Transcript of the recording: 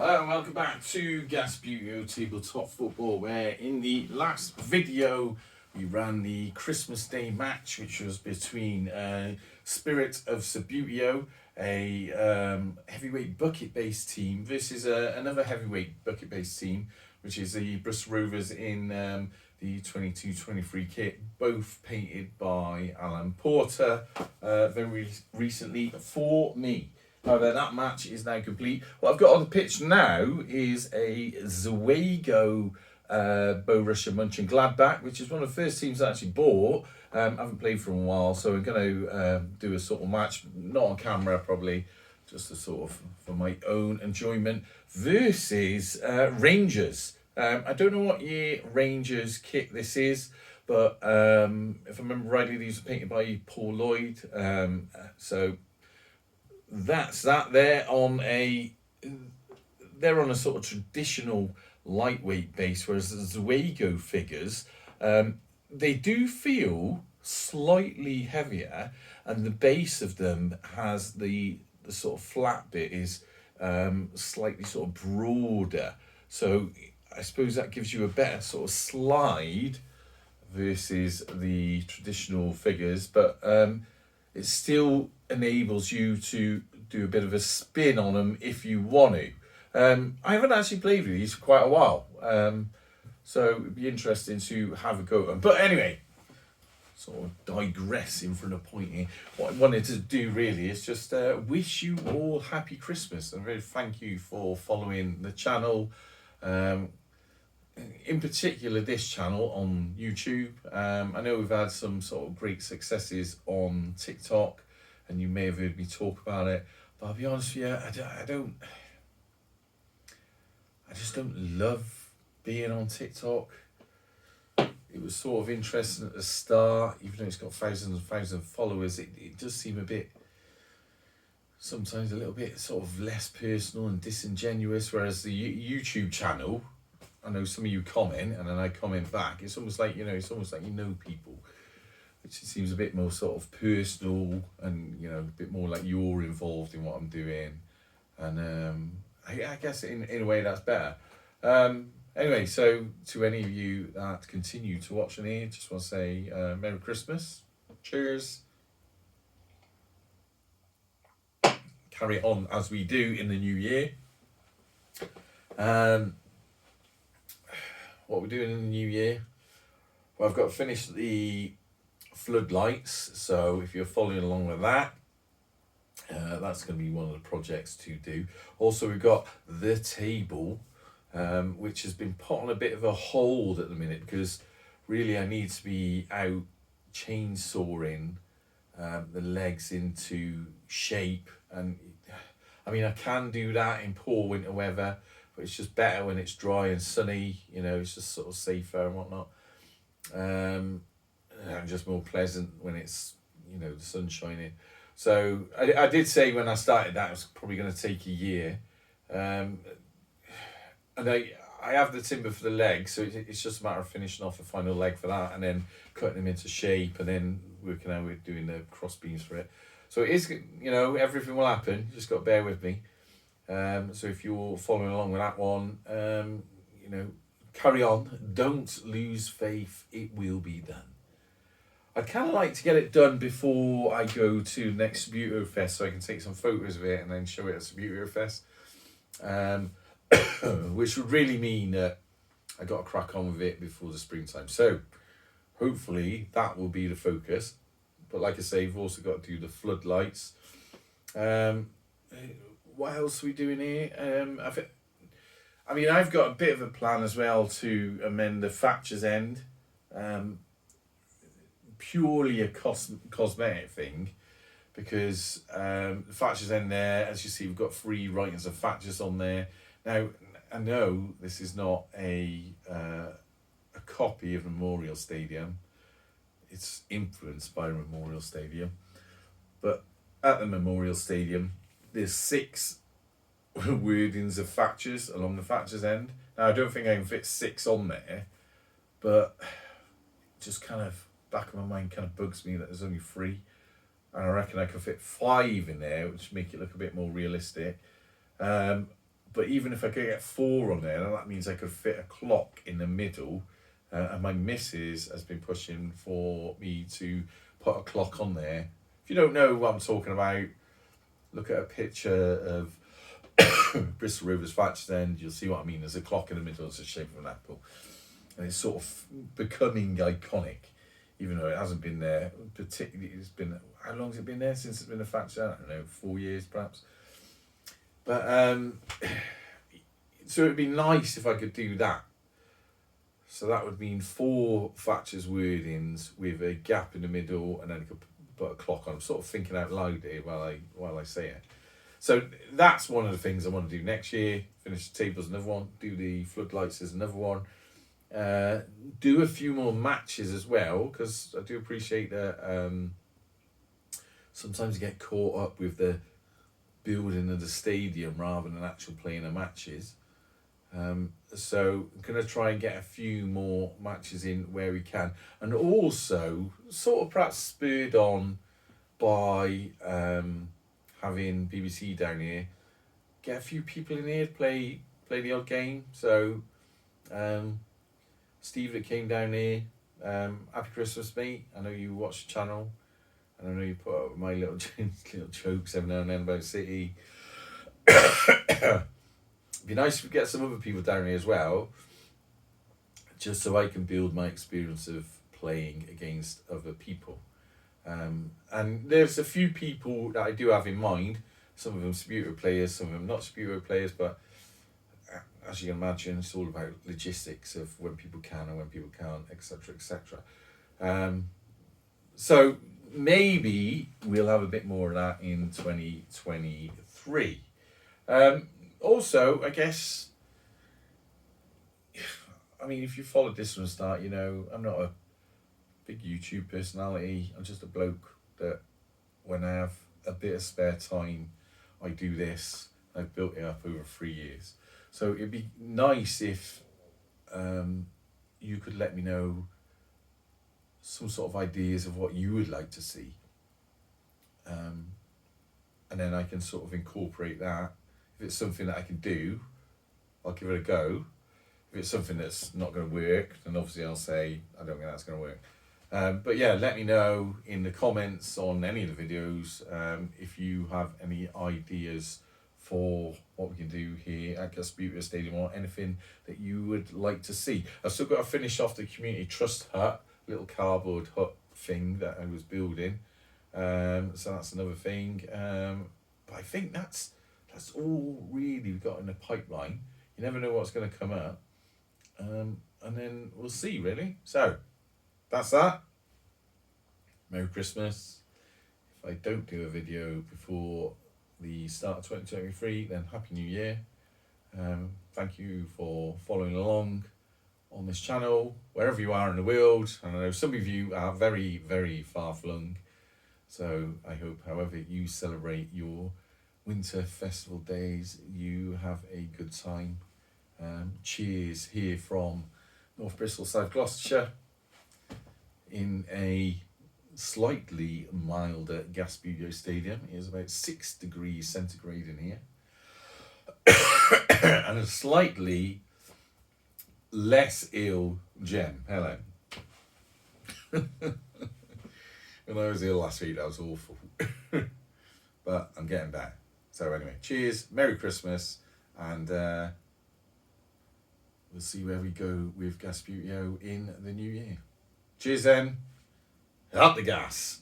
Hello and welcome back to Gas Buto Tabletop Football, where in the last video we ran the Christmas Day match, which was between Spirit of Subbuteo, a heavyweight bucket-based team, versus another heavyweight bucket-based team, which is the Bristol Rovers in the 22-23 kit, both painted by Alan Porter very recently for me. However, that match is now complete. What I've got on the pitch now is a Zwiego Borussia Mönchengladbach, which is one of the first teams I actually bought. I haven't played for a while, so I'm going to do a sort of match, not on camera probably, just a sort of for my own enjoyment, versus Rangers. I don't know what year Rangers kit this is, but if I remember rightly, these were painted by Paul Lloyd. So that's that. They're on a sort of traditional lightweight base, whereas the Zwiego figures, they do feel slightly heavier, and the base of them has the sort of flat bit is slightly sort of broader. So I suppose that gives you a better sort of slide versus the traditional figures, but it still enables you to do a bit of a spin on them if you want to. I haven't actually played with these for quite a while, so it'd be interesting to have a go at them. But anyway, sort of digressing from the point here. What I wanted to do really is just wish you all happy Christmas and really thank you for following the channel. In particular, this channel on YouTube. I know we've had some sort of great successes on TikTok, and you may have heard me talk about it. But I'll be honest with you, I just don't love being on TikTok. It was sort of interesting at the start, even though it's got thousands and thousands of followers. It does seem a bit, sometimes a little bit sort of less personal and disingenuous. Whereas the YouTube channel, I know some of you comment and then I comment back. It's almost like, it's almost like you know people, which seems a bit more sort of personal and, a bit more like you're involved in what I'm doing. And I guess in a way that's better. Anyway, so to any of you that continue to watch on here, just want to say Merry Christmas. Cheers. Carry on as we do in the new year. What we're doing in the new year? Well, I've got to finish the floodlights, so if you're following along with that, that's going to be one of the projects to do. Also, we've got the table, which has been put on a bit of a hold at the minute because really I need to be out chainsawing the legs into shape. And I mean, I can do that in poor winter weather, but it's just better when it's dry and sunny, it's just sort of safer and whatnot. And just more pleasant when it's, the sun shining. So I did say when I started that it was probably going to take a year. And I have the timber for the legs, so it's just a matter of finishing off the final leg for that and then cutting them into shape and then working out with doing the cross beams for it. So it is, everything will happen. You just got to bear with me. So if you're following along with that one, carry on. Don't lose faith. It will be done. I'd kind of like to get it done before I go to next Subbuteo Fest so I can take some photos of it and then show it at Subbuteo Fest. Which would really mean that I got to crack on with it before the springtime. So hopefully that will be the focus. But like I say, we've also got to do the floodlights. What else are we doing here? I've got a bit of a plan as well to amend the Thatcher's End. Purely a cosmetic thing, because the Thatcher's End there, as you see, we've got 3 writings of Thatcher's on there. Now, I know this is not a copy of Memorial Stadium. It's influenced by Memorial Stadium. But at the Memorial Stadium, there's 6 wordings of Thatcher's along the Thatcher's End. Now, I don't think I can fit 6 on there, but just kind of, back of my mind kind of bugs me that there's only 3. And I reckon I could fit 5 in there, which make it look a bit more realistic. But even if I could get 4 on there, that means I could fit a clock in the middle. And my missus has been pushing for me to put a clock on there. If you don't know what I'm talking about, look at a picture of Bristol Rovers Thatcher's End. You'll see what I mean. There's a clock in the middle. It's the shape of an apple. And it's sort of becoming iconic, even though it hasn't been there. Particularly, it's been, how long has it been there since it's been a Thatcher? I don't know, 4 years perhaps. But so it'd be nice if I could do that. So that would mean 4 Thatcher's wordings with a gap in the middle, and then I could put a clock on. I'm sort of thinking out loud here while I say it. So that's one of the things I want to do next year. Finish the tables, another one. Do the floodlights as another one. Do a few more matches as well, because I do appreciate that sometimes you get caught up with the building of the stadium rather than actual playing of matches. So I'm going to try and get a few more matches in where we can. And also, sort of perhaps spurred on by having BBC down here, get a few people in here to play the odd game. So Steve that came down here, happy Christmas, mate. I know you watch the channel, and I know you put up my little jokes every now and then about City. It'd be nice if we get some other people down here as well, just so I can build my experience of playing against other people. And there's a few people that I do have in mind, some of them Subbuteo players, some of them not Subbuteo players, but as you can imagine, it's all about logistics of when people can and when people can't, etc., etc. So maybe we'll have a bit more of that in 2023. Also, I guess, I mean, if you followed this from the start, you know, I'm not a big YouTube personality. I'm just a bloke that when I have a bit of spare time, I do this. I've built it up over 3 years. So it'd be nice if you could let me know some sort of ideas of what you would like to see. And then I can sort of incorporate that. If it's something that I can do, I'll give it a go. If it's something that's not going to work, then obviously I'll say, I don't think that's going to work. But yeah, let me know in the comments on any of the videos if you have any ideas for what we can do here at Subbuteo Stadium, or anything that you would like to see. I've still got to finish off the community trust hut, little cardboard hut thing that I was building. So that's another thing. But I think that's all really we've got in the pipeline. You never know what's going to come up. And then we'll see, really. So that's that. Merry Christmas. If I don't do a video before the start of 2023, then Happy New Year. Thank you for following along on this channel, wherever you are in the world. And I know some of you are very, very far flung. So I hope, however you celebrate your winter festival days, you have a good time. Cheers here from North Bristol, South Gloucestershire, in a slightly milder Subbuteo Stadium. It is about 6 degrees centigrade in here. And a slightly less ill Jem. Hello. When I was ill last week, that was awful. But I'm getting better. So anyway, cheers, Merry Christmas, and we'll see where we go with Subbuteo in the new year. Cheers then. Up the gas.